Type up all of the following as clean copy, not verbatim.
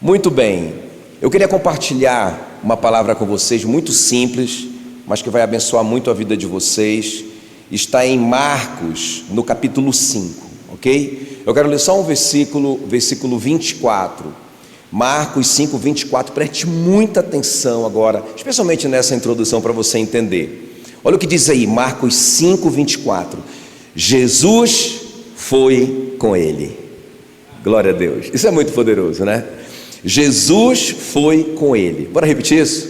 Muito bem, eu queria compartilhar uma palavra com vocês muito simples, mas que vai abençoar muito a vida de vocês. Está em Marcos, no capítulo 5, ok? Eu quero ler só um versículo 24. Marcos 5, 24, preste muita atenção agora, especialmente nessa introdução para você entender. Olha o que diz aí, Marcos 5, 24. Jesus foi com ele. Glória a Deus, isso é muito poderoso, né? Jesus foi com ele. Bora repetir isso?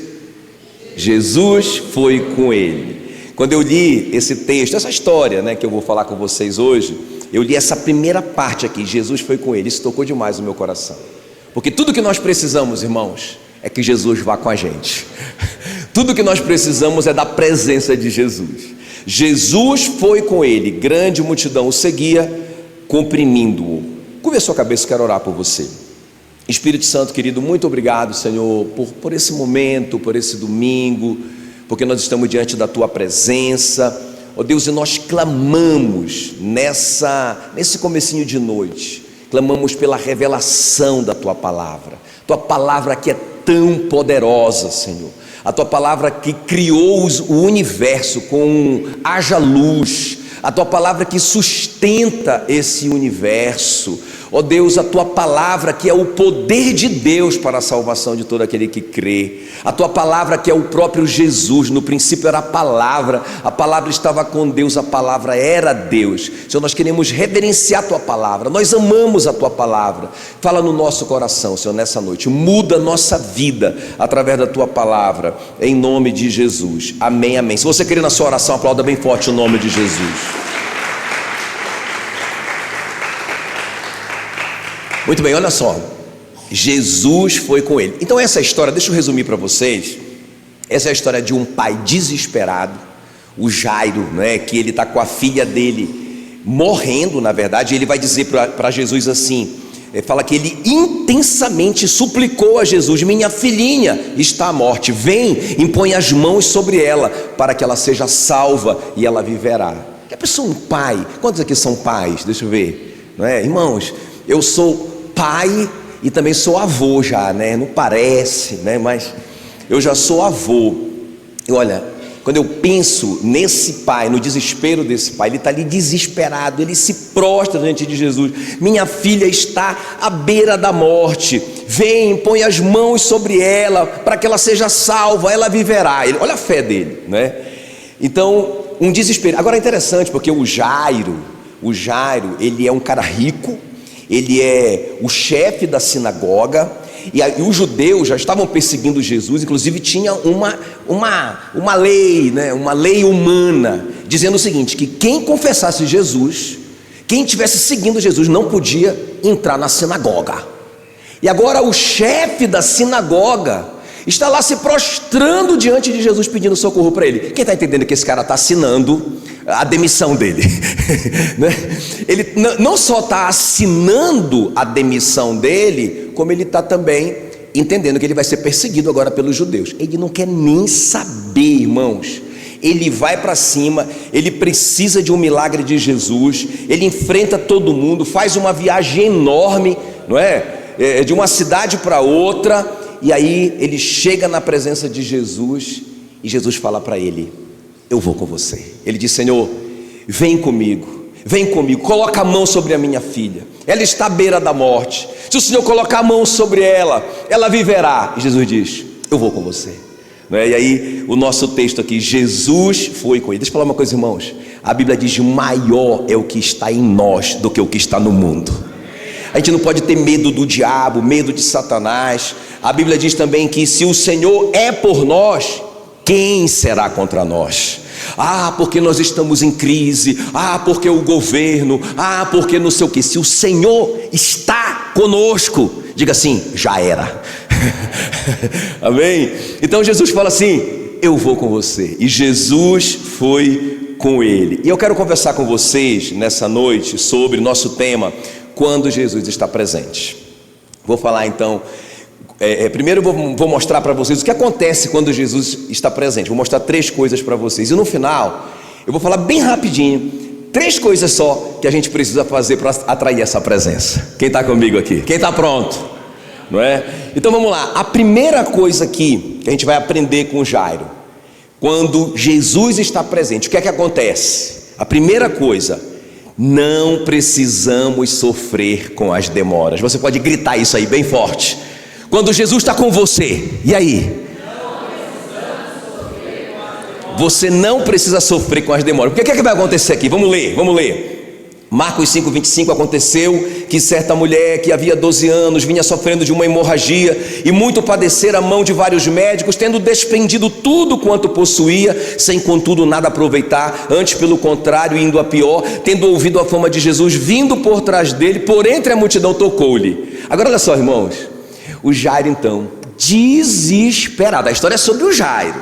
Jesus foi com ele. Quando eu li esse texto, essa história, né, que eu vou falar com vocês hoje, eu li essa primeira parte aqui, Jesus foi com ele. Isso tocou demais no meu coração, porque tudo que nós precisamos, irmãos, é que Jesus vá com a gente. Tudo que nós precisamos é da presença de Jesus. Jesus foi com ele, grande multidão o seguia, comprimindo-o. Curva a sua cabeça, quero orar por você. Espírito Santo querido, muito obrigado, Senhor, por esse momento, por esse domingo, porque nós estamos diante da Tua presença, ó Deus, e nós clamamos nesse comecinho de noite, clamamos pela revelação da Tua palavra que é tão poderosa, Senhor, a Tua palavra que criou o universo com haja luz, a Tua palavra que sustenta esse universo, ó Deus, a Tua palavra que é o poder de Deus para a salvação de todo aquele que crê, a Tua palavra que é o próprio Jesus. No princípio era a palavra estava com Deus, a palavra era Deus. Senhor, nós queremos reverenciar a Tua palavra, nós amamos a Tua palavra. Fala no nosso coração, Senhor, nessa noite, muda a nossa vida através da Tua palavra, em nome de Jesus, amém, amém. Se você querer na sua oração, aplauda bem forte o nome de Jesus. Muito bem, olha só, Jesus foi com ele. Então essa história, deixa eu resumir para vocês. Essa é a história de um pai desesperado, o Jairo, né, que ele está com a filha dele morrendo, na verdade. Ele vai dizer para Jesus assim, fala que ele intensamente suplicou a Jesus: minha filhinha está à morte, vem, impõe as mãos sobre ela, para que ela seja salva e ela viverá. Que a pessoa, um pai, quantos aqui são pais? Deixa eu ver, não é? Irmãos, eu sou pai e também sou avô já, né? Não parece, né? Mas eu já sou avô. E olha, quando eu penso nesse pai, no desespero desse pai, ele está ali desesperado, ele se prostra diante de Jesus: minha filha está à beira da morte, vem, põe as mãos sobre ela, para que ela seja salva, ela viverá. Olha a fé dele, né? Então, um desespero. Agora é interessante, porque o Jairo, ele é um cara rico, ele é o chefe da sinagoga, e os judeus já estavam perseguindo Jesus. Inclusive tinha uma lei, né, uma lei humana, dizendo o seguinte: que quem confessasse Jesus, quem estivesse seguindo Jesus, não podia entrar na sinagoga. E agora o chefe da sinagoga está lá se prostrando diante de Jesus, pedindo socorro para ele. Quem está entendendo que esse cara está assinando a demissão dele? Né? Ele não só está assinando a demissão dele, como ele está também entendendo que ele vai ser perseguido agora pelos judeus. Ele não quer nem saber, irmãos. Ele vai para cima, ele precisa de um milagre de Jesus, ele enfrenta todo mundo, faz uma viagem enorme, não é? De uma cidade para outra. E aí ele chega na presença de Jesus, e Jesus fala para ele: eu vou com você. Ele diz: Senhor, vem comigo, coloca a mão sobre a minha filha, ela está à beira da morte. Se o Senhor colocar a mão sobre ela, ela viverá. E Jesus diz: eu vou com você. Não é? E aí o nosso texto aqui, Jesus foi com ele. Deixa eu falar uma coisa, irmãos, a Bíblia diz: maior é o que está em nós do que o que está no mundo. A gente não pode ter medo do diabo, medo de Satanás. A Bíblia diz também que se o Senhor é por nós, quem será contra nós? Porque nós estamos em crise, porque o governo, porque não sei o que. Se o Senhor está conosco, diga assim: já era. Amém? Então Jesus fala assim: eu vou com você. E Jesus foi com ele. E eu quero conversar com vocês nessa noite sobre o nosso tema: quando Jesus está presente. Vou falar então, primeiro eu vou mostrar para vocês o que acontece quando Jesus está presente. Vou mostrar 3 coisas para vocês, e no final eu vou falar bem rapidinho 3 coisas só que a gente precisa fazer para atrair essa presença. Quem está comigo aqui? Quem está pronto? não é? Então vamos lá, a primeira coisa aqui que a gente vai aprender com Jairo, quando Jesus está presente, o que é que acontece? A primeira coisa, não precisamos sofrer com as demoras. Você pode gritar isso aí bem forte. Quando Jesus está com você, e aí? Você não precisa sofrer com as demoras. O que é que vai acontecer aqui? Vamos ler. Marcos 5:25, aconteceu que certa mulher que havia 12 anos vinha sofrendo de uma hemorragia e muito padecer a mão de vários médicos, tendo despendido tudo quanto possuía, sem contudo nada aproveitar, antes pelo contrário indo a pior, tendo ouvido a fama de Jesus, vindo por trás dele, por entre a multidão tocou-lhe. Agora olha só, irmãos, o Jairo então, desesperado, a história é sobre o Jairo,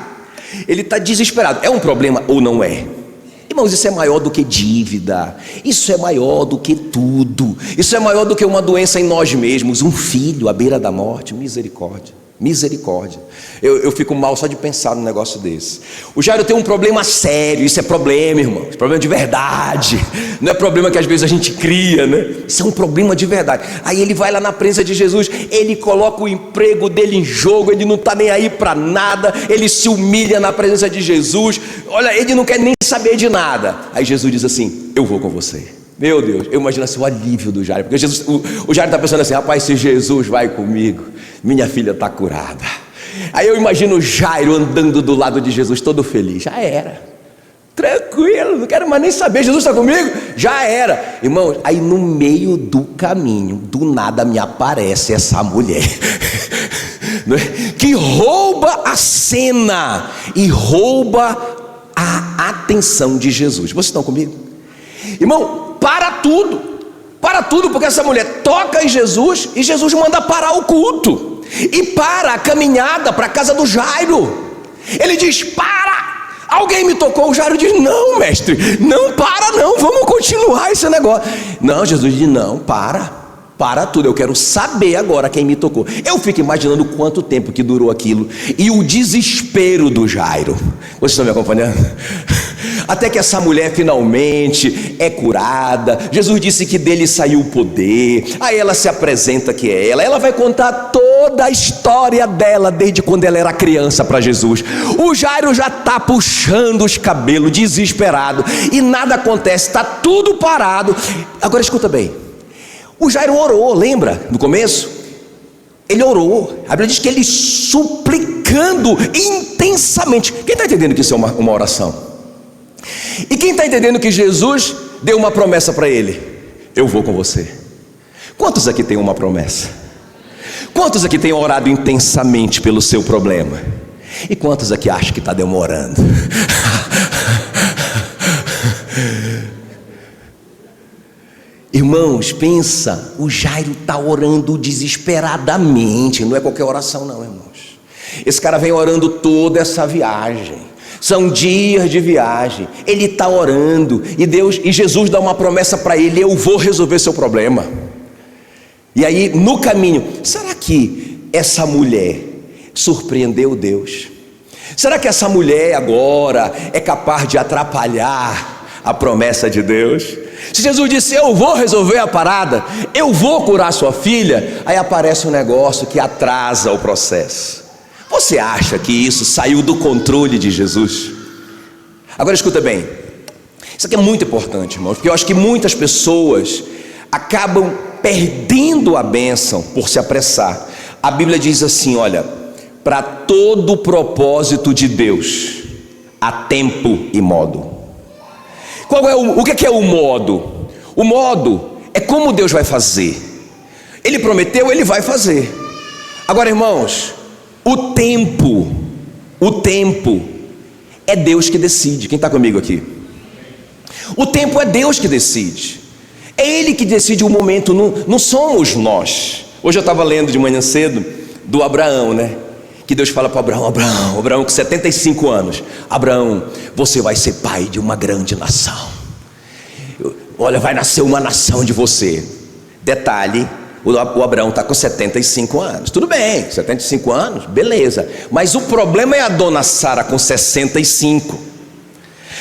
ele está desesperado. É um problema ou não é? Irmãos, isso é maior do que dívida, isso é maior do que tudo, isso é maior do que uma doença em nós mesmos, um filho à beira da morte. Misericórdia. Eu fico mal só de pensar num negócio desse. O Jairo tem um problema sério, isso é problema, irmãos, problema de verdade, não é problema que às vezes a gente cria, né? Isso é um problema de verdade. Aí ele vai lá na presença de Jesus, ele coloca o emprego dele em jogo, ele não está nem aí para nada, ele se humilha na presença de Jesus, olha, ele não quer nem saber de nada. Aí Jesus diz assim: eu vou com você. Meu Deus, eu imagino assim o alívio do Jairo, porque o Jairo está pensando assim: rapaz, se Jesus vai comigo, minha filha está curada. Aí eu imagino o Jairo andando do lado de Jesus todo feliz. Já era, tranquilo, não quero mais nem saber, Jesus está comigo, já era. Irmãos, aí no meio do caminho, do nada me aparece essa mulher que rouba a cena e rouba a atenção de Jesus. Vocês estão comigo? Irmão, para tudo, porque essa mulher toca em Jesus e Jesus manda parar o culto e para a caminhada para a casa do Jairo. Ele diz: para, alguém me tocou. O Jairo diz: não, mestre, não para não, vamos continuar esse negócio. Não, Jesus diz: não, para tudo, eu quero saber agora quem me tocou. Eu fico imaginando quanto tempo que durou aquilo e o desespero do Jairo. Vocês estão me acompanhando? Até que essa mulher finalmente é curada. Jesus disse que dele saiu o poder. Aí ela se apresenta que é ela vai contar toda a história dela desde quando ela era criança para Jesus. O Jairo já está puxando os cabelos, desesperado, e nada acontece, está tudo parado. Agora escuta bem, o Jairo orou, lembra no começo? Ele orou, a Bíblia diz que ele suplicando intensamente. Quem está entendendo que isso é uma oração? E quem está entendendo que Jesus deu uma promessa para ele? Eu vou com você. Quantos aqui tem uma promessa? Quantos aqui têm orado intensamente pelo seu problema? E quantos aqui acham que está demorando? Irmãos, pensa, o Jairo está orando desesperadamente. Não é qualquer oração não, irmãos. Esse cara vem orando toda essa viagem. São dias de viagem, ele está orando, e Jesus dá uma promessa para ele: eu vou resolver seu problema. E aí no caminho, será que essa mulher surpreendeu Deus? Será que essa mulher agora é capaz de atrapalhar a promessa de Deus? Se Jesus disse: eu vou resolver a parada, eu vou curar sua filha, aí aparece um negócio que atrasa o processo. Você acha que isso saiu do controle de Jesus? Agora escuta bem, isso aqui é muito importante, irmãos, porque eu acho que muitas pessoas acabam perdendo a bênção por se apressar. A Bíblia diz assim, olha: para todo propósito de Deus há tempo e modo. O que é o modo? O modo é como Deus vai fazer. Ele prometeu, ele vai fazer. Agora, irmãos, o tempo é Deus que decide. Quem está comigo aqui? O tempo é Deus que decide. É Ele que decide o momento, não somos nós. Hoje eu estava lendo de manhã cedo do Abraão, né? Que Deus fala para Abraão com 75 anos: Abraão, você vai ser pai de uma grande nação. Olha, vai nascer uma nação de você. Detalhe: o Abraão está com 75 anos. Tudo bem, 75 anos, beleza. Mas o problema é a dona Sara com 65.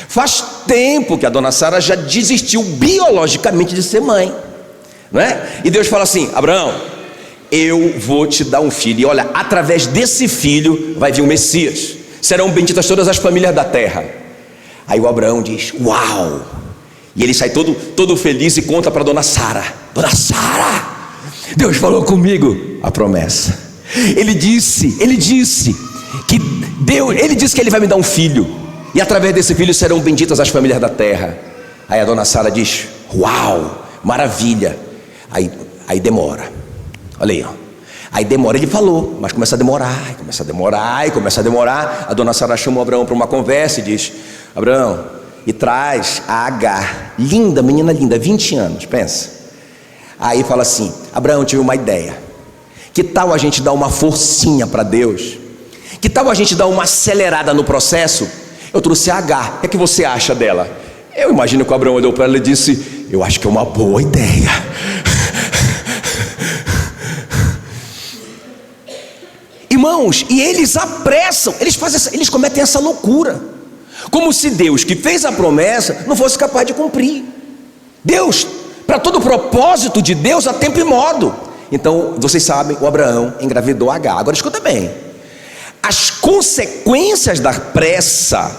Faz tempo que a dona Sara já desistiu biologicamente de ser mãe, não é? E Deus fala assim: Abraão, eu vou te dar um filho, e olha, através desse filho vai vir o Messias, serão benditas todas as famílias da terra. Aí o Abraão diz: uau! E ele sai todo feliz e conta para dona Sara: dona Sara, Deus falou comigo a promessa. Ele disse que ele vai me dar um filho, e através desse filho serão benditas as famílias da terra. Aí a dona Sara diz: uau, maravilha. Aí demora, olha aí, ó. Aí demora, ele falou, mas começa a demorar. A dona Sara chama o Abraão para uma conversa e diz: Abraão, e traz a Agar, linda, menina linda, 20 anos, pensa. Aí fala assim: Abraão, tive uma ideia, que tal a gente dar uma forcinha para Deus? Que tal a gente dar uma acelerada no processo? Eu trouxe a Agar, o que é que você acha dela? Eu imagino que o Abraão olhou para ela e disse: eu acho que é uma boa ideia. Irmãos, e eles apressam, eles cometem essa loucura, como se Deus, que fez a promessa, não fosse capaz de cumprir. Deus, para todo o propósito de Deus, há tempo e modo. Então, vocês sabem, o Abraão engravidou Agar. Agora escuta bem, as consequências da pressa,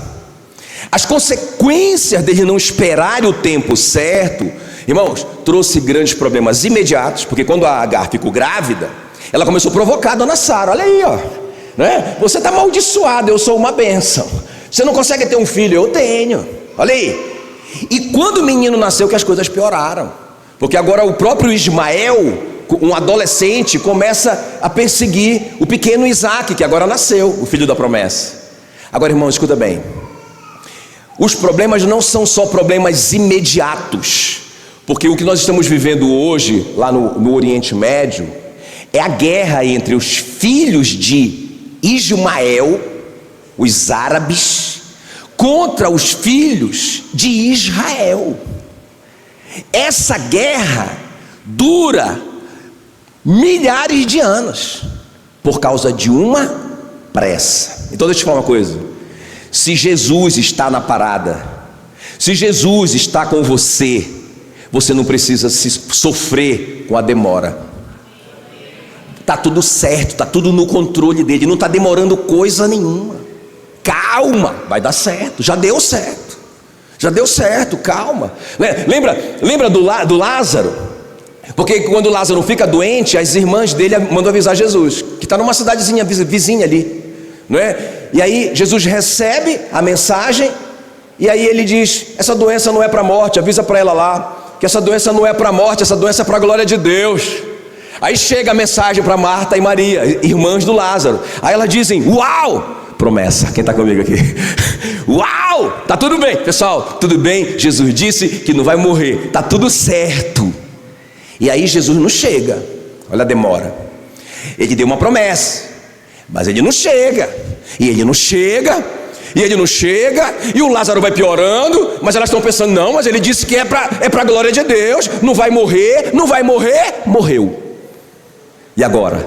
as consequências dele não esperar o tempo certo, irmãos, trouxe grandes problemas imediatos, porque quando a Agar ficou grávida, ela começou a provocar a dona Sara: olha aí, ó, né? Você está amaldiçoado, eu sou uma bênção. Você não consegue ter um filho, eu tenho. Olha aí. E quando o menino nasceu, que as coisas pioraram, porque agora o próprio Ismael, um adolescente, começa a perseguir o pequeno Isaac, que agora nasceu, o filho da promessa. Agora, irmão, escuta bem, os problemas não são só problemas imediatos, porque o que nós estamos vivendo hoje lá no Oriente Médio é a guerra entre os filhos de Ismael, os árabes, contra os filhos de Israel. Essa guerra dura milhares de anos por causa de uma pressa. Então deixa eu te falar uma coisa: se Jesus está na parada, se Jesus está com você, você não precisa se sofrer com a demora. Está tudo certo, está tudo no controle dele, não está demorando coisa nenhuma. Calma, vai dar certo, já deu certo, calma. Lembra do Lázaro? Porque quando Lázaro fica doente, as irmãs dele mandam avisar Jesus, que está numa cidadezinha vizinha ali, não é? E aí Jesus recebe a mensagem, e aí ele diz: essa doença não é para a morte, avisa para ela lá, que essa doença não é para a morte, essa doença é para a glória de Deus. Aí chega a mensagem para Marta e Maria, irmãs do Lázaro. Aí elas dizem: uau, promessa. Quem está comigo aqui? Uau, tá tudo bem, pessoal, tudo bem. Jesus disse que não vai morrer, tá tudo certo. E aí Jesus não chega, olha a demora. Ele deu uma promessa, mas ele não chega, e ele não chega, e o Lázaro vai piorando, mas elas estão pensando: não, mas ele disse que é para a glória de Deus, não vai morrer, morreu. E agora?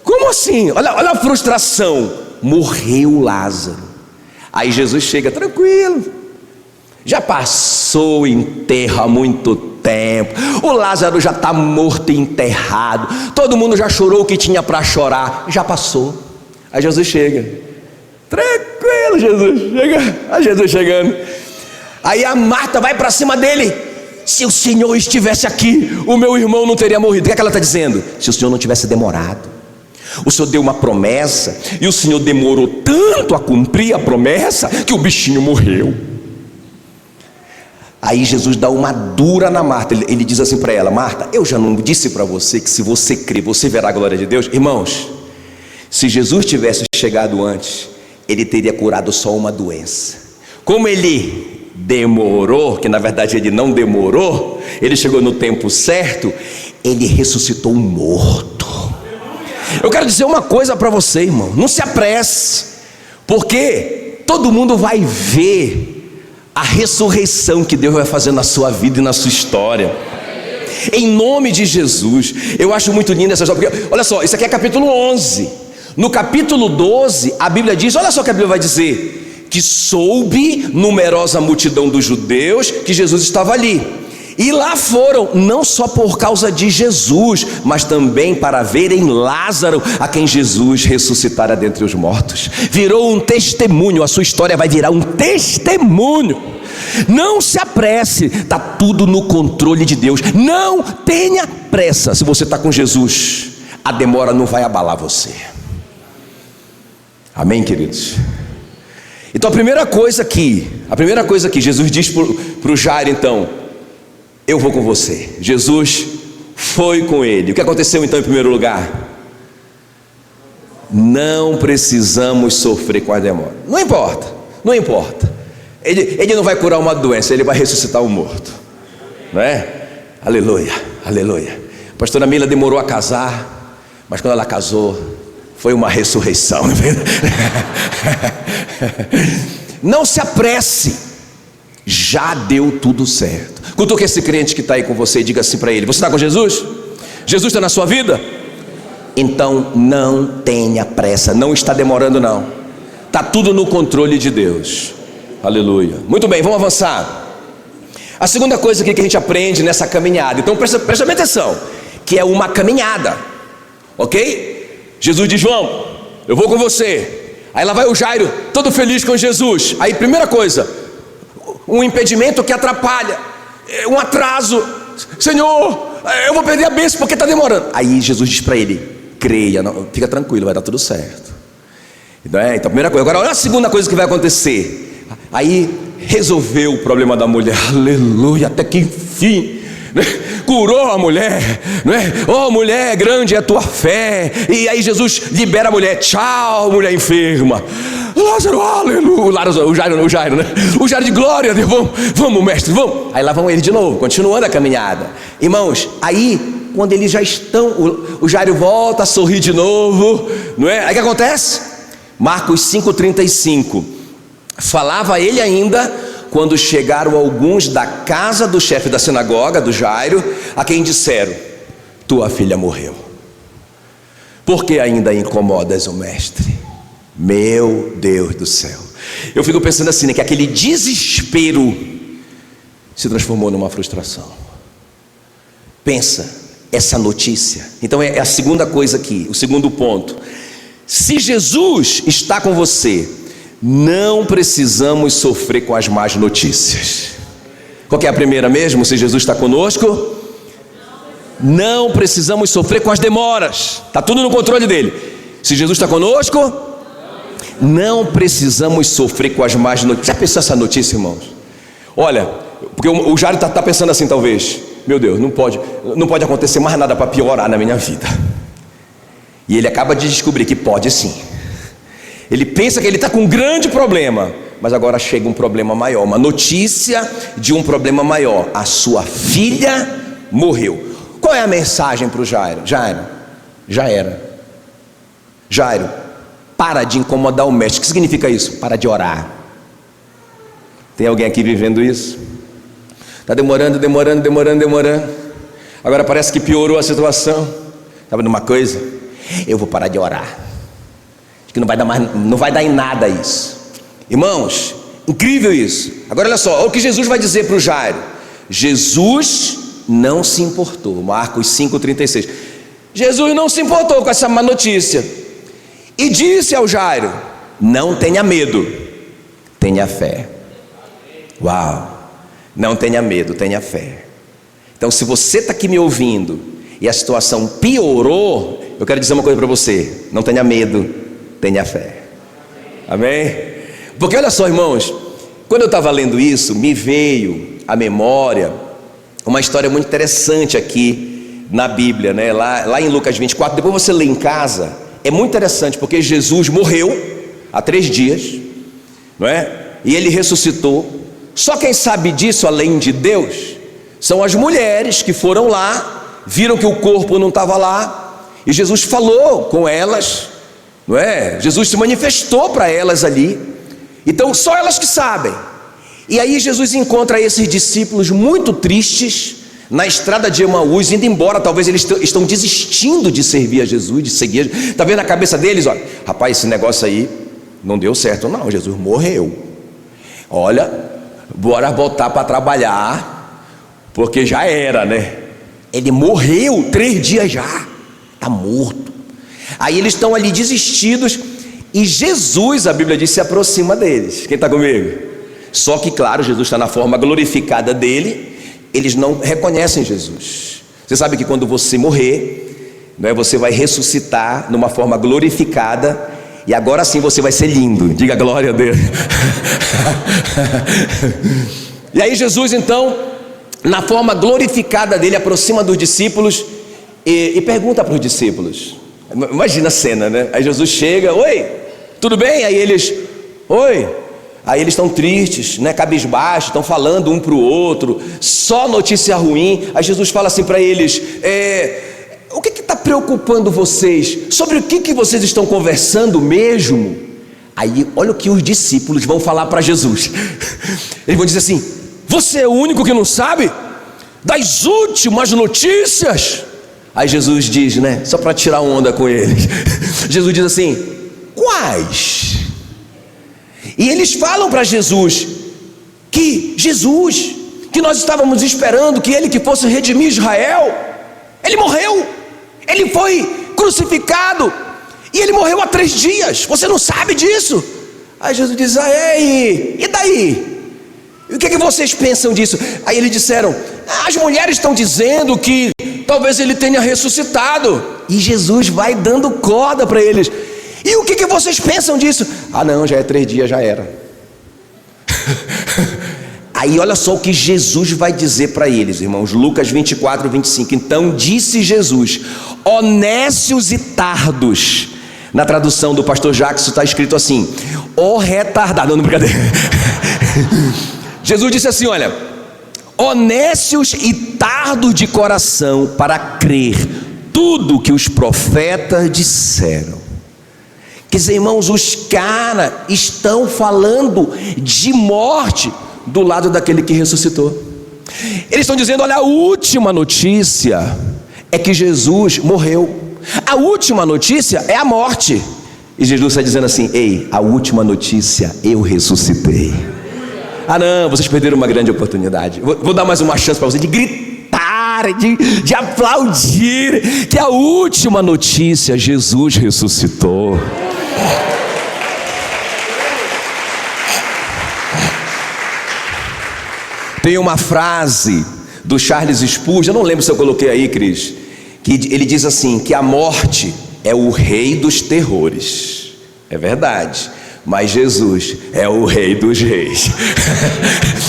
Como assim? Olha a frustração. Morreu Lázaro. Aí Jesus chega: tranquilo, já passou o enterro há muito tempo, o Lázaro já está morto e enterrado, todo mundo já chorou o que tinha para chorar, já passou. Aí Jesus chega: tranquilo, Jesus chega. Aí Jesus chegando, aí a Marta vai para cima dele: se o Senhor estivesse aqui, o meu irmão não teria morrido. O que é que ela está dizendo? Se o Senhor não tivesse demorado, o Senhor deu uma promessa, e o Senhor demorou tanto a cumprir a promessa, que o bichinho morreu. Aí Jesus dá uma dura na Marta, ele diz assim para ela: Marta, eu já não disse para você que se você crer, você verá a glória de Deus? Irmãos, se Jesus tivesse chegado antes, ele teria curado só uma doença. Como ele demorou, que na verdade ele não demorou, ele chegou no tempo certo, ele ressuscitou um morto. Eu quero dizer uma coisa para você, irmão: não se apresse, porque todo mundo vai ver a ressurreição que Deus vai fazer na sua vida e na sua história, em nome de Jesus. Eu acho muito linda essa história, porque olha só, isso aqui é capítulo 11. No capítulo 12 a Bíblia diz, olha só o que a Bíblia vai dizer: que soube numerosa multidão dos judeus que Jesus estava ali, E lá foram, não só por causa de Jesus, mas também para verem Lázaro, a quem Jesus ressuscitara dentre os mortos. Virou um testemunho, a sua história vai virar um testemunho. Não se apresse, está tudo no controle de Deus. Não tenha pressa. Se você está com Jesus, a demora não vai abalar você. Amém, queridos? Então a primeira coisa aqui, Jesus diz para o Jairo, então: eu vou com você. Jesus foi com ele. O que aconteceu então em primeiro lugar? Não precisamos sofrer com a demora. Não importa. Ele não vai curar uma doença, ele vai ressuscitar o morto, não é? Aleluia. A pastora Mila demorou a casar, mas quando ela casou, foi uma ressurreição. Não se apresse, já deu tudo certo. Cutuque esse crente que está aí com você e diga assim para ele: você está com Jesus? Jesus está na sua vida? Então não tenha pressa, não está demorando não, está tudo no controle de Deus. Aleluia. Muito bem, vamos avançar. A segunda coisa aqui que a gente aprende nessa caminhada, então presta bem atenção, que é uma caminhada, ok? Jesus diz: João, eu vou com você. Aí lá vai o Jairo, todo feliz com Jesus. Aí primeira coisa, um impedimento que atrapalha, um atraso. Senhor, eu vou perder a bênção porque está demorando. Aí Jesus diz para ele: creia, não, fica tranquilo, vai dar tudo certo. Então primeira coisa. Agora olha a segunda coisa que vai acontecer. Aí resolveu o problema da mulher, aleluia, até que enfim, né? Curou a mulher, né? Oh mulher, grande é a tua fé. E aí Jesus libera a mulher, tchau mulher enferma. Lázaro, aleluia, o Jairo, né? O Jairo de glória, vamos mestre, vamos. Aí lá vão eles de novo, continuando a caminhada. Irmãos, aí quando eles já estão, o Jairo volta a sorrir de novo, não é? Aí o que acontece? Marcos 5,35. Falava ele ainda, quando chegaram alguns da casa do chefe da sinagoga, do Jairo, a quem disseram: tua filha morreu, por que ainda incomodas o mestre? Meu Deus do céu. Eu fico pensando assim, né, que aquele desespero se transformou numa frustração. Pensa, essa notícia. Então é a segunda coisa aqui, o segundo ponto. Se Jesus está com você, não precisamos sofrer com as más notícias. Qual que é a primeira mesmo? Se Jesus está conosco, não precisamos sofrer com as demoras. Está tudo no controle dele. Se Jesus está conosco, não precisamos sofrer com as más notícias. Já pensou essa notícia, irmãos? Olha, porque o Jairo está pensando assim, talvez: meu Deus, não pode acontecer mais nada para piorar na minha vida. E ele acaba de descobrir que pode sim. Ele pensa que ele está com um grande problema, mas agora chega um problema maior, uma notícia de um problema maior: a sua filha morreu. Qual é a mensagem para o Jairo? Jairo, já era. Jairo, para de incomodar o mestre. O que significa isso? Para de orar. Tem alguém aqui vivendo isso? Está demorando. Agora parece que piorou a situação. Sabe de uma coisa? Eu vou parar de orar. Que não vai dar em nada isso. Irmãos, incrível isso. Agora olha só, olha o que Jesus vai dizer para o Jairo. Jesus não se importou. Marcos 5,36. Jesus não se importou com essa má notícia e disse ao Jairo: não tenha medo, tenha fé. Uau, não tenha medo, tenha fé. Então se você está aqui me ouvindo e a situação piorou, eu quero dizer uma coisa para você: não tenha medo, tenha fé. Amém? Porque olha só, irmãos, quando eu estava lendo isso, me veio à memória uma história muito interessante aqui na Bíblia, né? Lá em Lucas 24, depois você lê em casa. É muito interessante, porque Jesus morreu há 3 dias, não é? E ele ressuscitou. Só quem sabe disso, além de Deus, são as mulheres que foram lá, viram que o corpo não estava lá, e Jesus falou com elas, não é? Jesus se manifestou para elas ali. Então só elas que sabem. E aí Jesus encontra esses discípulos muito tristes na estrada de Emaús, indo embora. Talvez eles estão desistindo de servir a Jesus, de seguir. Está vendo na cabeça deles? Olha, rapaz, esse negócio aí não deu certo não, Jesus morreu. Olha, bora voltar para trabalhar. porque já era, né? Ele morreu 3 dias já, está morto. Aí eles estão ali desistidos, e Jesus, a Bíblia diz, se aproxima deles. Quem está comigo? Só que, claro, Jesus está na forma glorificada dele, eles não reconhecem Jesus. Você sabe que quando você morrer, né, você vai ressuscitar numa forma glorificada, e agora sim você vai ser lindo. Diga glória a Deus. E aí Jesus então, na forma glorificada dele, aproxima dos discípulos e pergunta para os discípulos. Imagina a cena, né? Aí Jesus chega: oi, tudo bem? Aí eles: oi. Aí eles estão tristes, né? Cabisbaixos, estão falando um para o outro, só notícia ruim. Aí Jesus fala assim para eles: o que está preocupando vocês? Sobre o que vocês estão conversando mesmo? Aí olha o que os discípulos vão falar para Jesus. Eles vão dizer assim: você é o único que não sabe das últimas notícias? Aí Jesus diz, né, só para tirar onda com eles, Jesus diz assim: quais? E eles falam para Jesus que Jesus, que nós estávamos esperando que ele que fosse redimir Israel, ele morreu, ele foi crucificado, e ele morreu há 3 dias, você não sabe disso? Aí Jesus diz: e daí? E o que vocês pensam disso? Aí eles disseram: as mulheres estão dizendo que talvez ele tenha ressuscitado. E Jesus vai dando corda para eles: e o que vocês pensam disso? Não, já é 3 dias, já era. Aí olha só o que Jesus vai dizer para eles, irmãos. Lucas 24, 25. Então disse Jesus: ó nécios e tardos. Na tradução do pastor Jackson está escrito assim: ó retardado. Não, brincadeira. Jesus disse assim: olha, ó nécios e tardos de coração para crer tudo que os profetas disseram. Quer dizer, irmãos, os caras estão falando de morte do lado daquele que ressuscitou. Eles estão dizendo: olha, a última notícia é que Jesus morreu. A última notícia é a morte. E Jesus está dizendo assim: ei, a última notícia, eu ressuscitei. Não, vocês perderam uma grande oportunidade. Vou dar mais uma chance para vocês de gritar, de aplaudir, que a última notícia, Jesus ressuscitou. Tem uma frase do Charles Spurgeon, eu não lembro se eu coloquei aí, Cris, que ele diz assim, que a morte é o rei dos terrores. É verdade, mas Jesus é o rei dos reis.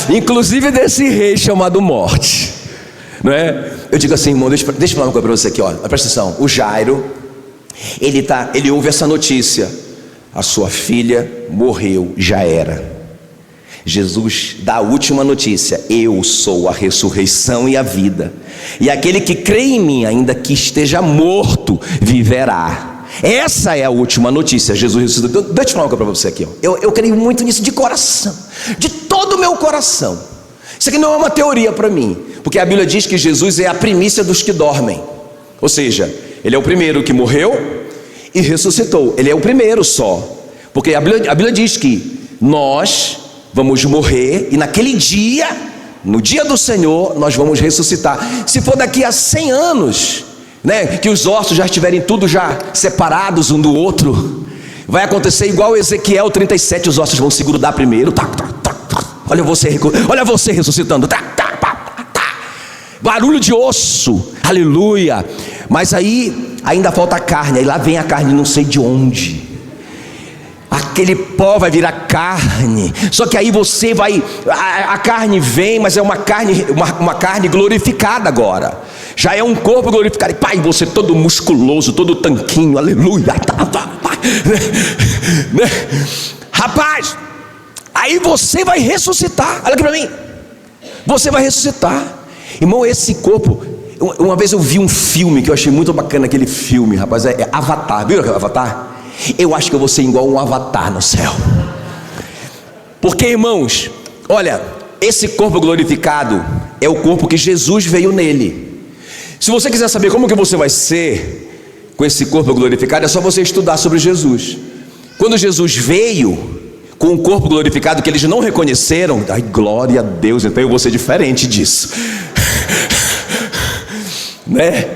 Inclusive desse rei chamado morte, não é? Eu digo assim, irmão, deixa eu falar uma coisa para você aqui, ó. Presta atenção. O Jairo, ele ouve essa notícia: a sua filha morreu, já era. Jesus dá a última notícia: eu sou a ressurreição e a vida, e aquele que crê em mim, ainda que esteja morto, viverá. Essa é a última notícia, Jesus ressuscitou. Deixa eu falar uma coisa para você aqui, ó. Eu creio muito nisso de coração, de todo o meu coração. Isso aqui não é uma teoria para mim, porque a Bíblia diz que Jesus é a primícia dos que dormem. Ou seja, ele é o primeiro que morreu e ressuscitou. Ele é o primeiro só, porque a Bíblia diz que nós vamos morrer, e naquele dia, no dia do Senhor, nós vamos ressuscitar. Se for daqui a 100 anos, né, que os ossos já estiverem tudo já separados um do outro, vai acontecer igual Ezequiel 37, os ossos vão se grudar primeiro. Olha você ressuscitando. Barulho de osso, aleluia. Mas aí ainda falta a carne, aí lá vem a carne não sei de onde. Aquele pó vai virar carne. Só que aí você vai, a carne vem, mas é uma carne glorificada agora. Já é um corpo glorificado. E pai, você todo musculoso, todo tanquinho, aleluia. Rapaz, aí você vai ressuscitar. Olha aqui para mim. Você vai ressuscitar. Irmão, esse corpo, uma vez eu vi um filme que eu achei muito bacana, aquele filme, rapaz, é Avatar. Viram aquele Avatar? Eu acho que eu vou ser igual um avatar no céu. Porque, irmãos, olha, esse corpo glorificado é o corpo que Jesus veio nele. Se você quiser saber como que você vai ser com esse corpo glorificado, é só você estudar sobre Jesus. Quando Jesus veio com o corpo glorificado que eles não reconheceram, ai, glória a Deus, então eu vou ser diferente disso. né?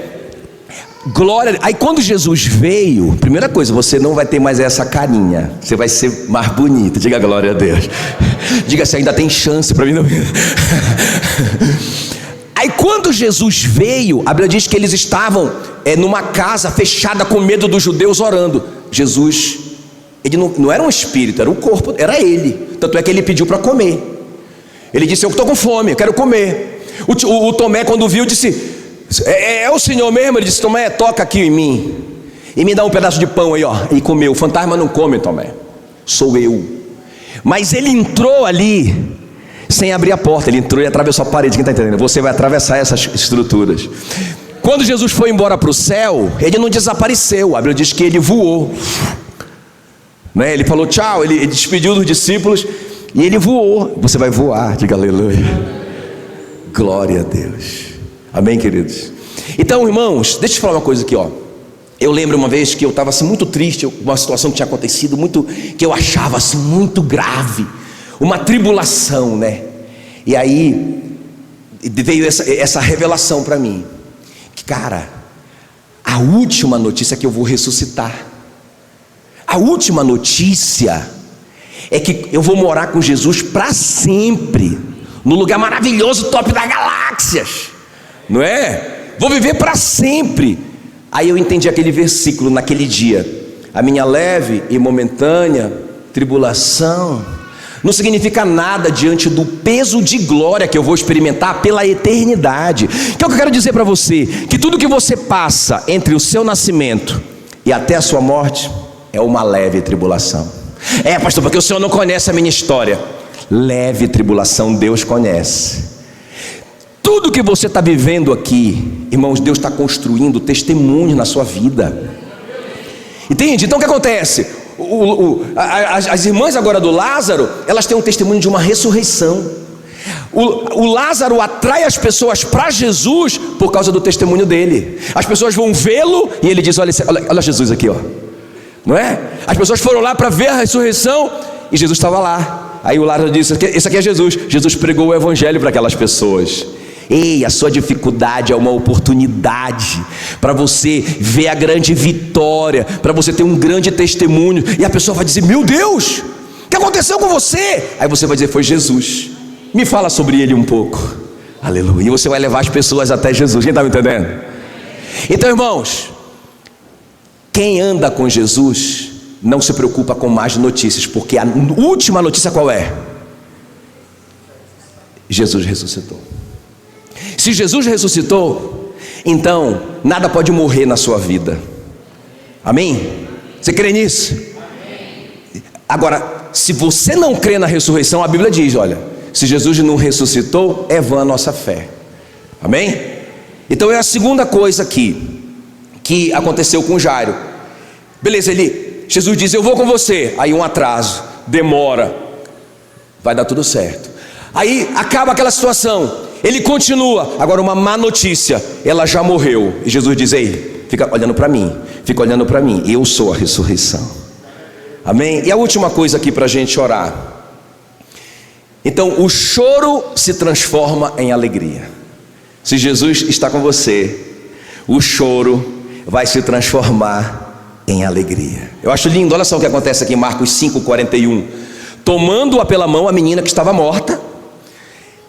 Glória. Aí quando Jesus veio, primeira coisa, você não vai ter mais essa carinha, você vai ser mais bonito. Diga glória a Deus. Diga assim, ainda tem chance para mim não. Aí quando Jesus veio, a Bíblia diz que eles estavam numa casa fechada com medo dos judeus orando. Jesus, ele não era um espírito, era um corpo, era ele. Tanto é que ele pediu para comer. Ele disse, eu estou com fome, eu quero comer. O Tomé, quando viu, disse, é o Senhor mesmo? Ele disse, Tomé, toca aqui em mim e me dá um pedaço de pão aí, ó. E comeu. O fantasma não come, Tomé, sou eu. Mas ele entrou ali sem abrir a porta, ele entrou e atravessou a parede. Quem está entendendo? Você vai atravessar essas estruturas. Quando Jesus foi embora para o céu, ele não desapareceu. A Bíblia diz que ele voou, né? Ele falou tchau, ele despediu dos discípulos e ele voou. Você vai voar, diga aleluia. Glória a Deus. Amém, queridos? Então, irmãos, deixa eu te falar uma coisa aqui, ó. Eu lembro uma vez que eu estava assim muito triste, uma situação que tinha acontecido, que eu achava assim muito grave, uma tribulação, né? E aí veio essa revelação para mim, que cara, a última notícia é que eu vou ressuscitar. A última notícia é que eu vou morar com Jesus para sempre, no lugar maravilhoso, top das galáxias, não é? Vou viver para sempre. Aí eu entendi aquele versículo naquele dia: a minha leve e momentânea tribulação não significa nada diante do peso de glória que eu vou experimentar pela eternidade. Que é o que eu quero dizer para você, que tudo que você passa entre o seu nascimento e até a sua morte é uma leve tribulação. Pastor, porque o senhor não conhece a minha história. Leve tribulação Deus conhece. Tudo que você está vivendo aqui, irmãos, Deus está construindo testemunhos na sua vida. Entende? Então o que acontece? As irmãs agora do Lázaro, elas têm um testemunho de uma ressurreição. O Lázaro atrai as pessoas para Jesus por causa do testemunho dele. As pessoas vão vê-lo e ele diz, olha Jesus aqui, ó. Não é? As pessoas foram lá para ver a ressurreição e Jesus estava lá. Aí o Lázaro disse, esse aqui é Jesus. Jesus pregou o evangelho para aquelas pessoas. Ei, a sua dificuldade é uma oportunidade para você ver a grande vitória, para você ter um grande testemunho. E a pessoa vai dizer, meu Deus, o que aconteceu com você? Aí você vai dizer, foi Jesus. Me fala sobre ele um pouco. Aleluia. E você vai levar as pessoas até Jesus. Quem está me entendendo? Então, irmãos, quem anda com Jesus não se preocupa com más notícias, porque a última notícia qual é? Jesus ressuscitou. Se Jesus ressuscitou, então nada pode morrer na sua vida. Amém? Você crê nisso? Amém. Agora, se você não crê na ressurreição, a Bíblia diz, olha, se Jesus não ressuscitou, é vã a nossa fé. Amém? Então é a segunda coisa aqui que aconteceu com Jairo. Beleza, Jesus diz, eu vou com você. Aí um atraso, demora, vai dar tudo certo. Aí acaba aquela situação, ele continua. Agora uma má notícia, ela já morreu. E Jesus diz, ei, fica olhando para mim, eu sou a ressurreição. Amém? E a última coisa aqui para a gente orar. Então o choro se transforma em alegria. Se Jesus está com você, o choro vai se transformar em alegria. Eu acho lindo, olha só o que acontece aqui em Marcos 5:41. Tomando-a pela mão, a menina que estava morta,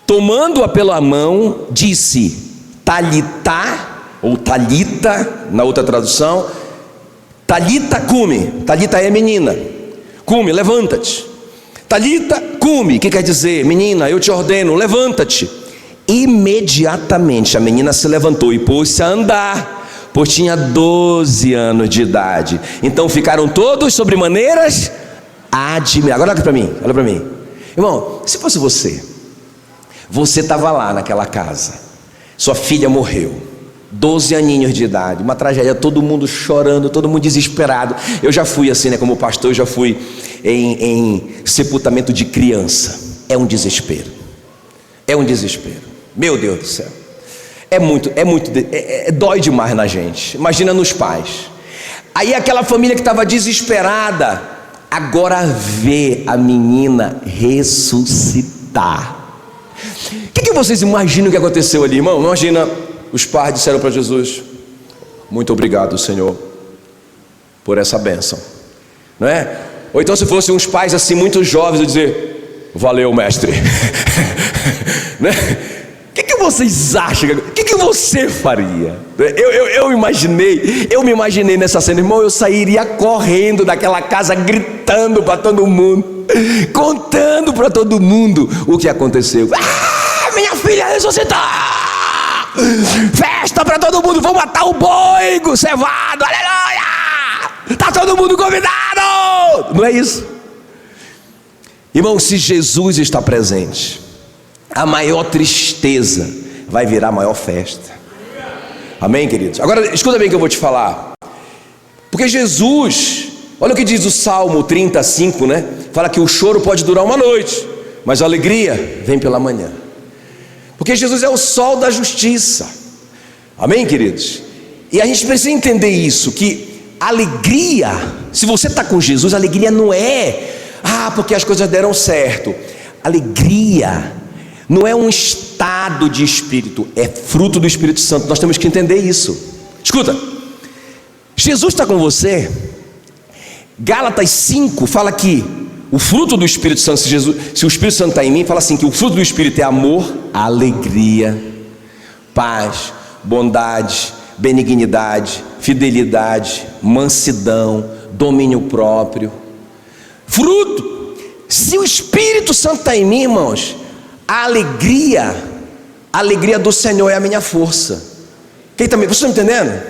tomando-a pela mão, disse, Talitá, ou Talita, na outra tradução, Talita cume. Talita é menina, cume, levanta-te. Talita cume, que quer dizer, menina, eu te ordeno, levanta-te. Imediatamente a menina se levantou e pôs-se a andar, pois tinha 12 anos de idade. Então ficaram todos sobremaneiras admirados. Agora olha para mim. Irmão, se fosse você estava lá naquela casa, sua filha morreu, 12 aninhos de idade, uma tragédia, todo mundo chorando, todo mundo desesperado. Eu já fui assim, né, como pastor, eu já fui em sepultamento de criança. É um desespero, meu Deus do céu, dói demais na gente. Imagina nos pais. Aí aquela família que estava desesperada, agora vê a menina ressuscitar. O que vocês imaginam que aconteceu ali, irmão? Imagina os pais disseram para Jesus: muito obrigado, Senhor, por essa bênção, não é? Ou então se fossem uns pais assim muito jovens, eu dizer: valeu, mestre. Né? O que vocês acham? O que você faria? Eu me imaginei nessa cena, irmão. Eu sairia correndo daquela casa, gritando para todo mundo, contando para todo mundo o que aconteceu. Minha filha ressuscitou! Festa para todo mundo, vou matar o boi cevado, aleluia! Tá todo mundo convidado! Não é isso? Irmão, se Jesus está presente, a maior tristeza vai virar a maior festa. Amém, queridos? Agora, escuta bem o que eu vou te falar. Porque Jesus, olha o que diz o Salmo 35, né? Fala que o choro pode durar uma noite, mas a alegria vem pela manhã. Porque Jesus é o sol da justiça. Amém, queridos? E a gente precisa entender isso, que alegria, se você está com Jesus, a alegria não é porque as coisas deram certo. Alegria não é um estado de espírito, é fruto do Espírito Santo. Nós temos que entender isso. Escuta, Jesus está com você. Gálatas 5 fala que o fruto do Espírito Santo, se o Espírito Santo está em mim, fala assim, que o fruto do Espírito é amor, alegria, paz, bondade, benignidade, fidelidade, mansidão, domínio próprio. Fruto. Se o Espírito Santo está em mim, irmãos, a alegria do Senhor é a minha força. Quem também? Você está me entendendo?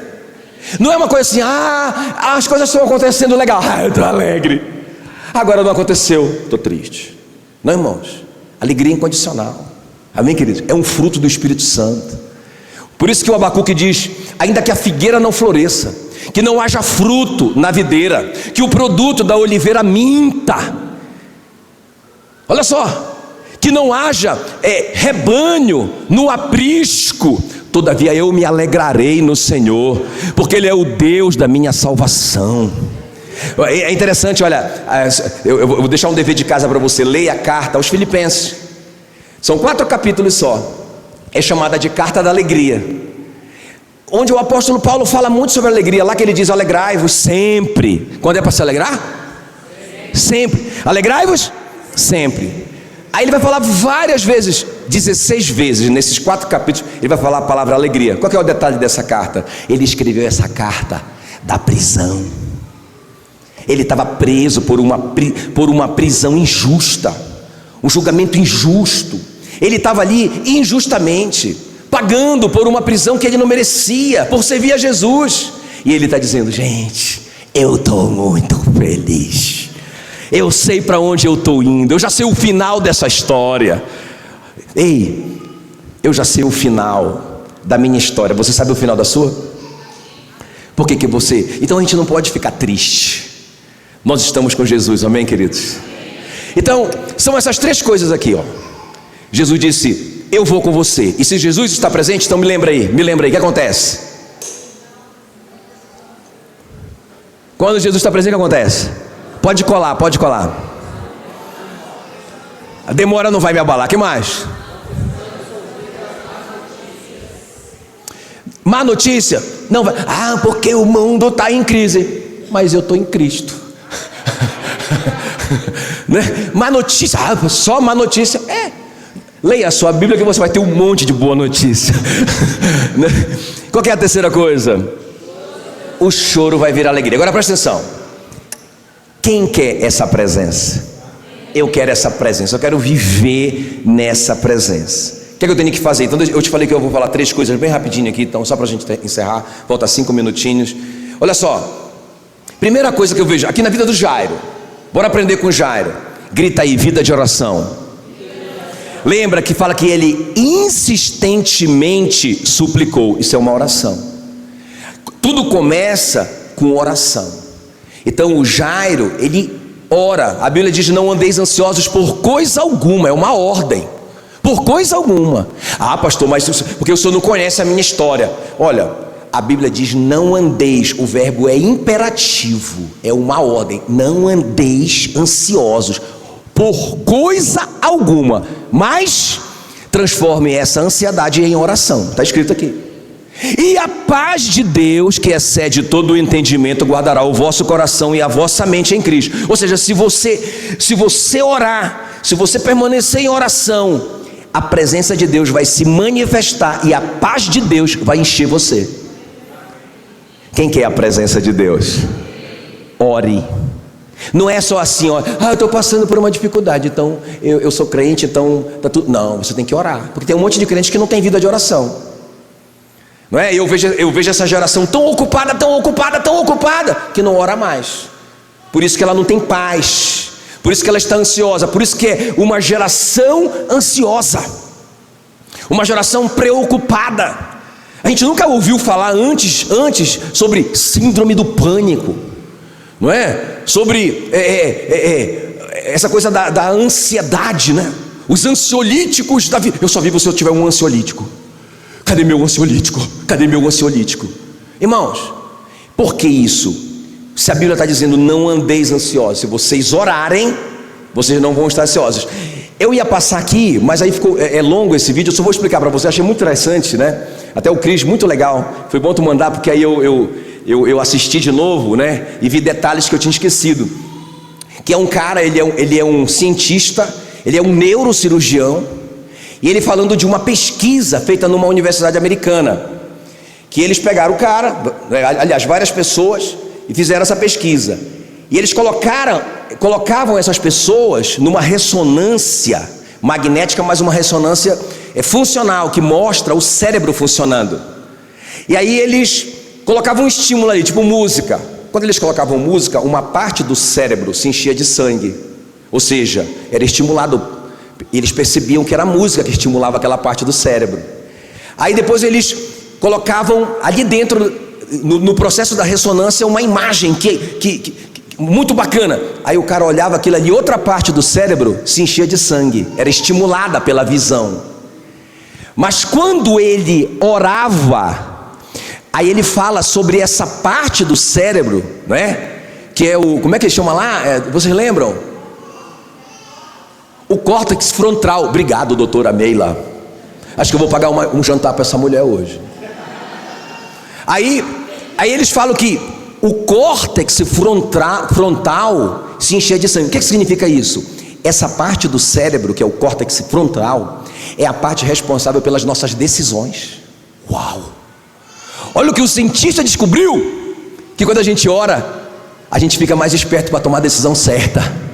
Não é uma coisa assim, as coisas estão acontecendo legal, eu estou alegre. Agora não aconteceu, estou triste. Não, irmãos, alegria incondicional. Amém, queridos? É um fruto do Espírito Santo. Por isso que o Abacuque diz: ainda que a figueira não floresça, que não haja fruto na videira, que o produto da oliveira minta. Olha só, que não haja rebanho no aprisco, todavia eu me alegrarei no Senhor, porque Ele é o Deus da minha salvação. É interessante, olha, eu vou deixar um dever de casa para você. Leia a carta aos Filipenses. São 4 capítulos só. É chamada de carta da alegria, onde o apóstolo Paulo fala muito sobre alegria. Lá que ele diz: alegrai-vos sempre. Quando é para se alegrar? Sempre. Alegrai-vos sempre. Aí ele vai falar várias vezes, 16 vezes nesses 4 capítulos, ele vai falar a palavra alegria. Qual que é o detalhe dessa carta? Ele escreveu essa carta da prisão. Ele estava preso por uma prisão injusta, um julgamento injusto. Ele estava ali injustamente, pagando por uma prisão que ele não merecia, por servir a Jesus. E ele está dizendo: gente, eu estou muito feliz. Eu sei para onde eu estou indo. Eu já sei o final dessa história. Ei, eu já sei o final da minha história. Você sabe o final da sua? Por que você? Então a gente não pode ficar triste. Nós estamos com Jesus, amém, queridos? Então, são essas 3 coisas aqui, ó. Jesus disse: eu vou com você. E se Jesus está presente, então me lembra aí, o que acontece? Quando Jesus está presente, o que acontece? Pode colar. A demora não vai me abalar. O que mais? Má notícia? Não vai. Porque o mundo está em crise. Mas eu estou em Cristo. Né? Má notícia? Só má notícia? Leia a sua Bíblia que você vai ter um monte de boa notícia. Né? Qual que é a terceira coisa? O choro vai vir alegria. Agora presta atenção. Quem quer essa presença? Eu quero essa presença. Eu quero viver nessa presença. O que é que eu tenho que fazer? Então eu te falei que eu vou falar 3 coisas bem rapidinho aqui. Então só para a gente encerrar. Volta 5 minutinhos. Olha só. Primeira coisa que eu vejo aqui na vida do Jairo. Bora aprender com Jairo. Grita aí, vida de oração. Lembra que fala que ele insistentemente suplicou. Isso é uma oração. Tudo começa com oração. Então o Jairo, ele ora. A Bíblia diz: não andeis ansiosos por coisa alguma. É uma ordem. Por coisa alguma. Pastor, mas porque o senhor não conhece a minha história. Olha, a Bíblia diz: não andeis. O verbo é imperativo, é uma ordem. Não andeis ansiosos por coisa alguma, mas transforme essa ansiedade em oração. Está escrito aqui. E a paz de Deus, que excede todo o entendimento, guardará o vosso coração e a vossa mente em Cristo. Ou seja, se você orar, se você permanecer em oração, a presença de Deus vai se manifestar e a paz de Deus vai encher você. Quem quer a presença de Deus? Ore. Não é só assim, ó, eu estou passando por uma dificuldade, então eu sou crente, então tá tudo. Não, você tem que orar, porque tem um monte de crente que não tem vida de oração. Não é? Eu vejo essa geração tão ocupada, que não ora mais. Por isso que ela não tem paz, por isso que ela está ansiosa, por isso que é uma geração ansiosa, uma geração preocupada. A gente nunca ouviu falar antes sobre síndrome do pânico, não é? Sobre essa coisa da ansiedade, né? Os ansiolíticos da vida. Eu só vivo se eu tiver um ansiolítico. Cadê meu ansiolítico? Cadê meu ansiolítico? Irmãos, por que isso? Se a Bíblia está dizendo não andeis ansiosos, se vocês orarem, vocês não vão estar ansiosos. Eu ia passar aqui, mas aí ficou longo esse vídeo, eu só vou explicar para você. Achei muito interessante, né? Até o Cris, muito legal. Foi bom tu mandar, porque aí eu assisti de novo, né? E vi detalhes que eu tinha esquecido. Que é um cara, ele é um cientista, ele é um neurocirurgião. E ele falando de uma pesquisa feita numa universidade americana, que eles pegaram o cara, aliás, várias pessoas, e fizeram essa pesquisa. E eles colocavam essas pessoas numa ressonância magnética, mas uma ressonância funcional, que mostra o cérebro funcionando. E aí eles colocavam um estímulo ali, tipo música. Quando eles colocavam música, uma parte do cérebro se enchia de sangue, ou seja, era estimulado. Eles percebiam que era a música que estimulava aquela parte do cérebro. Aí depois eles colocavam ali dentro, no processo da ressonância, uma imagem que muito bacana. Aí o cara olhava aquilo ali, outra parte do cérebro se enchia de sangue, era estimulada pela visão. Mas quando ele orava, aí ele fala sobre essa parte do cérebro, né? Que é como é que ele chama lá? Vocês lembram? O córtex frontal. Obrigado, doutora Meila. Acho que eu vou pagar um jantar para essa mulher hoje. Aí eles falam que o córtex frontal se enchia de sangue. O que significa isso? Essa parte do cérebro, que é o córtex frontal, é a parte responsável pelas nossas decisões. Uau! Olha o que o cientista descobriu: que quando a gente ora, a gente fica mais esperto para tomar a decisão certa.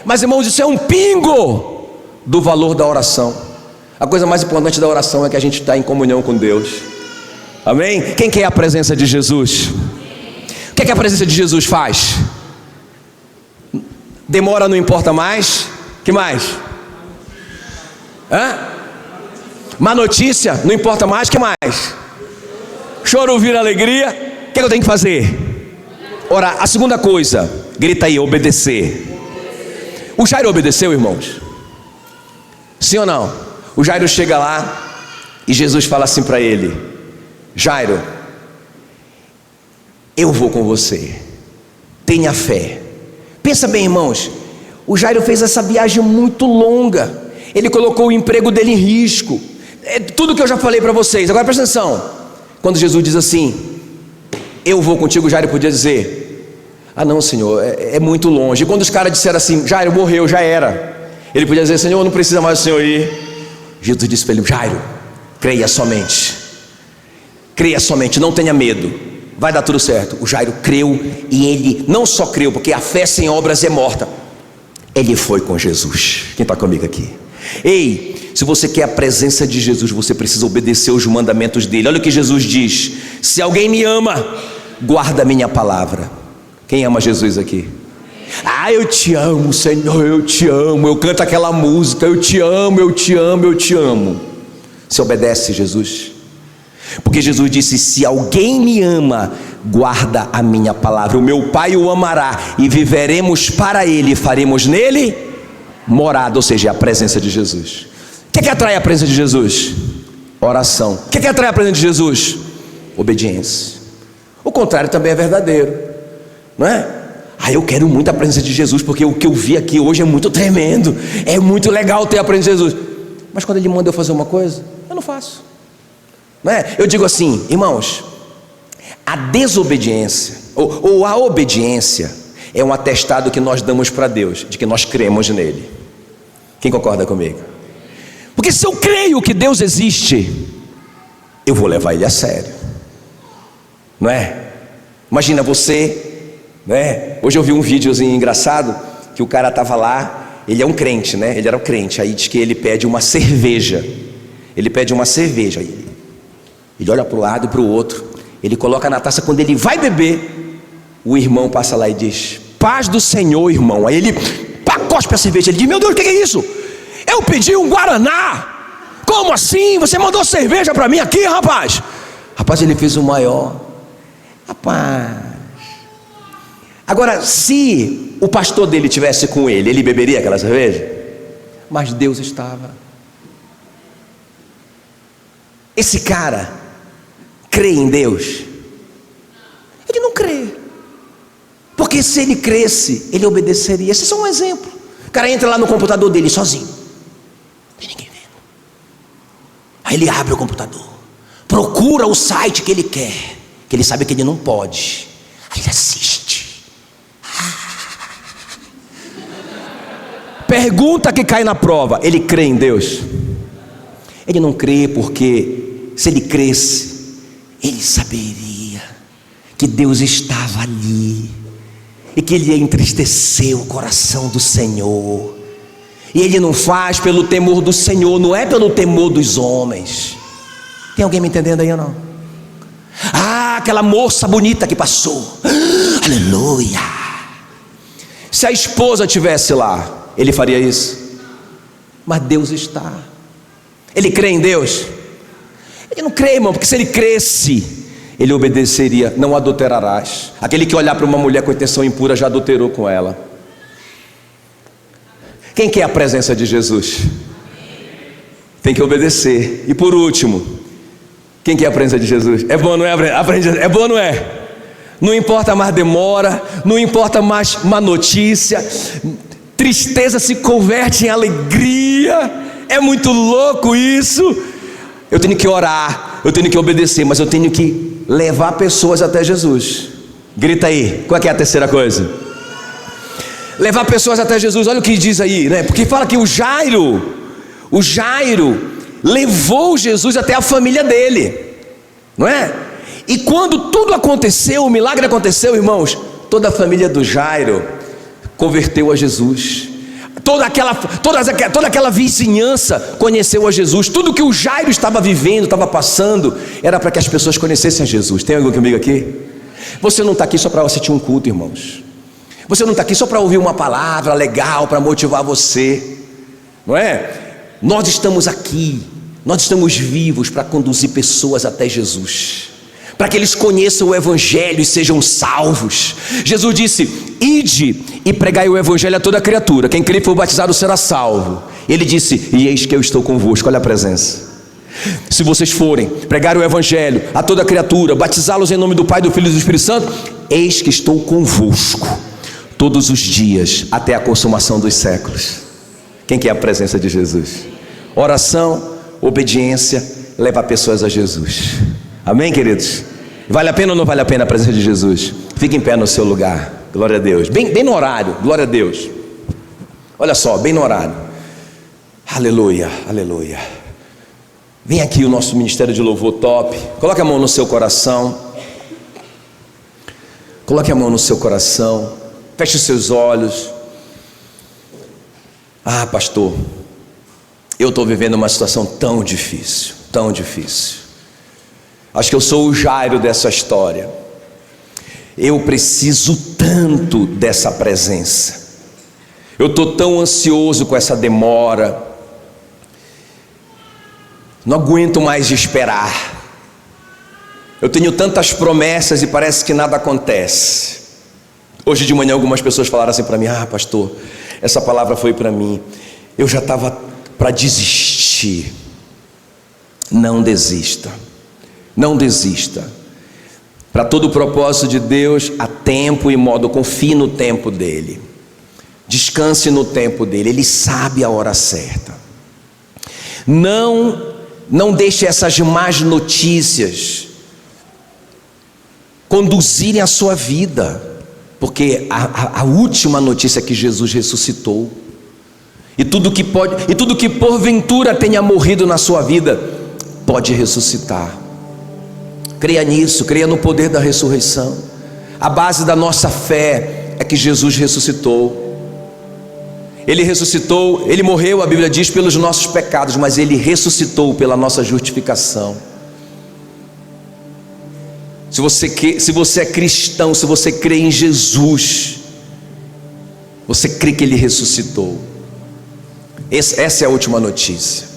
Mas, irmãos, isso é um pingo do valor da oração. A coisa mais importante da oração é que a gente está em comunhão com Deus. Amém? Quem quer a presença de Jesus? O que é que a presença de Jesus faz? Demora, não importa mais. Que mais? Má notícia, não importa mais. Que mais? Choro vira alegria. O que eu tenho que fazer? Orar. A segunda coisa, grita aí, obedecer. O Jairo obedeceu, irmãos? Sim ou não? O Jairo chega lá e Jesus fala assim para ele: Jairo, eu vou com você, tenha fé. Pensa bem, irmãos, o Jairo fez essa viagem muito longa, ele colocou o emprego dele em risco, tudo que eu já falei para vocês. Agora presta atenção, quando Jesus diz assim, eu vou contigo, Jairo podia dizer, ah não, Senhor, é muito longe. E quando os caras disseram assim, Jairo morreu, já era, ele podia dizer, Senhor, não precisa mais do Senhor ir. Jesus disse para ele, Jairo, creia somente, não tenha medo, vai dar tudo certo. O Jairo creu, e ele não só creu, porque a fé sem obras é morta, ele foi com Jesus. Quem está comigo aqui? Ei, se você quer a presença de Jesus, você precisa obedecer os mandamentos dele. Olha o que Jesus diz: se alguém me ama, guarda a minha palavra. Quem ama Jesus aqui? Ah, eu te amo, Senhor, eu te amo. Eu canto aquela música, eu te amo, eu te amo, eu te amo. Você obedece Jesus? Porque Jesus disse, se alguém me ama, guarda a minha palavra. O meu Pai o amará, e viveremos para ele, e faremos nele morada, ou seja, a presença de Jesus. O que atrai a presença de Jesus? Oração. O que atrai a presença de Jesus? Obediência. O contrário também é verdadeiro, não é? Ah, eu quero muito a presença de Jesus, porque o que eu vi aqui hoje é muito tremendo, é muito legal ter a presença de Jesus. Mas quando ele manda eu fazer uma coisa, eu não faço. não é? Eu digo assim, irmãos, a desobediência ou a obediência é um atestado que nós damos para Deus, de que nós cremos nele. Quem concorda comigo? Porque se eu creio que Deus existe, eu vou levar ele a sério, não é? Imagina você, né? Hoje eu vi um videozinho engraçado, que o cara estava lá, ele é um crente, né? Ele era um crente, aí diz que ele pede uma cerveja, ele olha para o lado e para o outro, ele coloca na taça, quando ele vai beber, o irmão passa lá e diz: paz do Senhor, irmão. Aí ele cospe a cerveja, ele diz: meu Deus, o que é isso? Eu pedi um Guaraná. Como assim? Você mandou cerveja para mim aqui, rapaz? Rapaz, ele fez o maior. Rapaz. Agora, se o pastor dele tivesse com ele, ele beberia aquela cerveja? Mas Deus estava. Esse cara crê em Deus? Ele não crê. Porque se ele cresce, ele obedeceria. Esse é só um exemplo. O cara entra lá no computador dele sozinho, não tem ninguém vendo. Aí ele abre o computador, procura o site que ele quer, que ele sabe que ele não pode. Aí ele assiste. Pergunta que cai na prova: ele crê em Deus? Ele não crê, porque se ele cresce, ele saberia que Deus estava ali, e que ele ia entristecer o coração do Senhor. E ele não faz pelo temor do Senhor, não é pelo temor dos homens. Tem alguém me entendendo aí ou não? Aquela moça bonita que passou, aleluia. Se a esposa estivesse lá, ele faria isso? Mas Deus está. Ele crê em Deus? Ele não crê, irmão, porque se ele cresce, ele obedeceria. Não adulterarás. Aquele que olhar para uma mulher com intenção impura já adulterou com ela. Quem quer a presença de Jesus? Tem que obedecer. E por último, quem quer a presença de Jesus? É bom, não é? É bom, não é? Não importa mais demora, não importa mais má notícia, tristeza se converte em alegria. É muito louco isso. Eu tenho que orar, eu tenho que obedecer, mas eu tenho que levar pessoas até Jesus. Grita aí, qual é a terceira coisa? Levar pessoas até Jesus. Olha o que diz aí, né? Porque fala que o Jairo levou Jesus até a família dele, não é? E quando tudo aconteceu, o milagre aconteceu, irmãos, toda a família do Jairo converteu a Jesus. Toda aquela vizinhança conheceu a Jesus. Tudo que o Jairo estava vivendo, estava passando, era para que as pessoas conhecessem a Jesus. Tem alguém comigo aqui? Você não está aqui só para assistir um culto, irmãos. Você não está aqui só para ouvir uma palavra legal, para motivar você, não é? Nós estamos aqui, nós estamos vivos para conduzir pessoas até Jesus, para que eles conheçam o Evangelho e sejam salvos. Jesus disse: ide e pregai o Evangelho a toda criatura, quem crer e for batizado será salvo. Ele disse: e eis que eu estou convosco. Olha a presença. Se vocês forem pregar o Evangelho a toda criatura, batizá-los em nome do Pai, do Filho e do Espírito Santo, eis que estou convosco todos os dias, até a consumação dos séculos. Quem quer a presença de Jesus? Oração, obediência, leva pessoas a Jesus. Amém, queridos? Vale a pena ou não vale a pena a presença de Jesus? Fique em pé no seu lugar. Glória a Deus. Bem no horário. Glória a Deus. Olha só, bem no horário. Aleluia, aleluia. Vem aqui o nosso ministério de louvor top. Coloque a mão no seu coração. Coloque a mão no seu coração. Feche os seus olhos. Pastor, eu estou vivendo uma situação tão difícil, tão difícil. Acho que eu sou o Jairo dessa história. Eu preciso tanto dessa presença. Eu estou tão ansioso com essa demora. Não aguento mais esperar. Eu tenho tantas promessas e parece que nada acontece. Hoje de manhã algumas pessoas falaram assim para mim: pastor, essa palavra foi para mim. Eu já estava para desistir. Não desista. Não desista. Para todo o propósito de Deus, há tempo e modo. Confie no tempo dele. Descanse no tempo dele. Ele sabe a hora certa. Não Não deixe essas más notícias conduzirem a sua vida, porque a última notícia é que Jesus ressuscitou. E tudo que porventura tenha morrido na sua vida pode ressuscitar. Creia nisso, creia no poder da ressurreição. A base da nossa fé é que Jesus ressuscitou. Ele ressuscitou, Ele morreu, a Bíblia diz, pelos nossos pecados, mas Ele ressuscitou pela nossa justificação. Se você é cristão, se você crê em Jesus, você crê que Ele ressuscitou. Essa é a última notícia.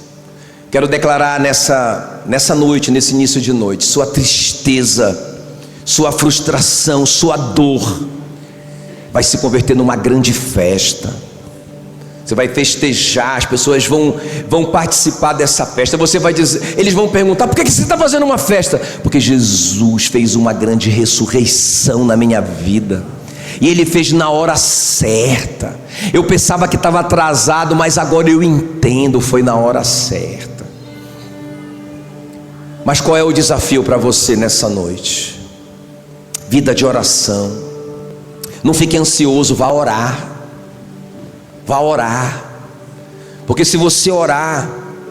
Quero declarar nessa noite, nesse início de noite, sua tristeza, sua frustração, sua dor vai se converter numa grande festa. Você vai festejar, as pessoas vão participar dessa festa. Você vai dizer, eles vão perguntar: por que você está fazendo uma festa? Porque Jesus fez uma grande ressurreição na minha vida, e Ele fez na hora certa. Eu pensava que estava atrasado, mas agora eu entendo, foi na hora certa. Mas qual é o desafio para você nessa noite? Vida de oração. Não fique ansioso, vá orar. Vá orar, porque se você orar,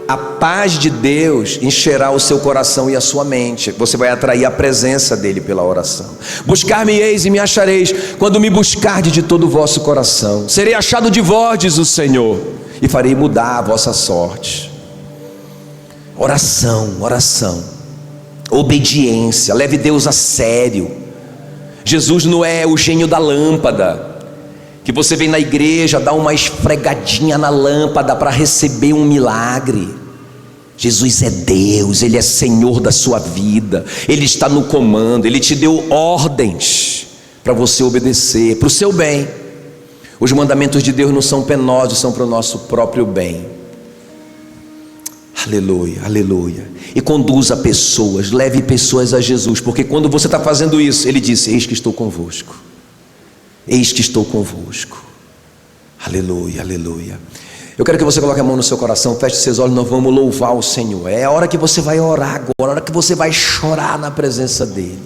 a paz de Deus encherá o seu coração e a sua mente. Você vai atrair a presença dele pela oração. Buscar-me-eis e me achareis, quando me buscardes de todo o vosso coração. Serei achado de vós, diz o Senhor, e farei mudar a vossa sorte. Oração, oração, obediência. Leve Deus a sério. Jesus não é o gênio da lâmpada, que você vem na igreja, dá uma esfregadinha na lâmpada para receber um milagre. Jesus é Deus, Ele é Senhor da sua vida, Ele está no comando, Ele te deu ordens para você obedecer, para o seu bem. Os mandamentos de Deus não são penosos, são para o nosso próprio bem. Aleluia, aleluia. E conduza pessoas, leve pessoas a Jesus, porque quando você está fazendo isso, Ele disse: eis que estou convosco. Eis que estou convosco. Aleluia, aleluia. Eu quero que você coloque a mão no seu coração, feche seus olhos, nós vamos louvar o Senhor. É a hora que você vai orar agora, a hora que você vai chorar na presença dEle.